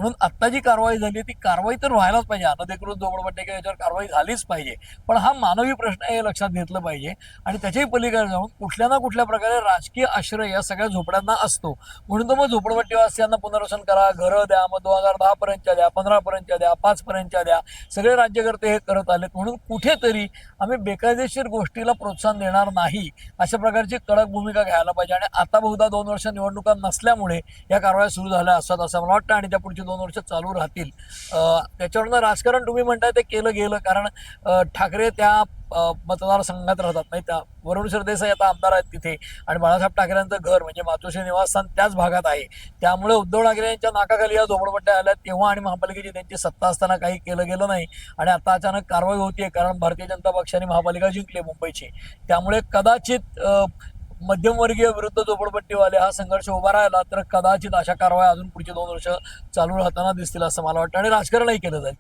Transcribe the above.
म्हणून आत्ता जी कारवाई झाली ती कारवाई तर व्हायलाच पाहिजे. अनधिकृत झोपडपट्टी किंवा याच्यावर कारवाई झालीच पाहिजे, पण हा मानवी प्रश्न आहे हे लक्षात घेतलं पाहिजे. आणि त्याच्याही पलीकडे जाऊन कुठल्या ना कुठल्या प्रकारे राजकीय आश्रय या सगळ्या झोपड्यांना असतो. म्हणून तर मग झोपडपट्टीवासियांना पुनर्वसन करा, घरं द्या, मग 2010 पर्यंतच्या द्या, 15 पर्यंतच्या द्या, 5 पर्यंतच्या द्या, सगळे राज्यकर्ते हे करत आलेत. म्हणून कुठेतरी आम्ही बेकायदेशीर गोष्टीला प्रोत्साहन देणार नाही अशा प्रकारची कडक भूमिका घ्यायला पाहिजे. आणि आता बहुधा 2 वर्ष निवडणुका नसल्यामुळे या कारवाया सुरू झाल्या असतात असं मला वाटतं, आणि त्या पुढची 2 वर्ष चालू राहतील. त्याच्यावरनं राजकारण तुम्ही म्हणताय ते केलं गेलं, कारण ठाकरे त्या मतदारसंघात राहतात, नाही त्या वरुण सरदेसाई आता आमदार आहेत तिथे, आणि बाळासाहेब ठाकरेंचं घर म्हणजे मातोश्री निवासस्थान त्याच भागात आहे. त्यामुळे उद्धव ठाकरे यांच्या नाकाखाली या झोपडपट्ट्या आल्या तेव्हा, आणि महापालिकेची त्यांची सत्ता असताना काही केलं गेलं नाही. आणि आता अचानक कारवाई होतीये कारण भारतीय जनता पक्षाने महापालिका जिंकली मुंबईची. त्यामुळे कदाचित मध्यमवर्गीय विरुद्ध झोपडपट्टीवाले हा संघर्ष उभा राहिला तर कदाचित अशा कारवाया अजून पुढची 2 वर्ष चालू राहताना दिसतील असं मला वाटतं, आणि राजकारणही केलं जाईल.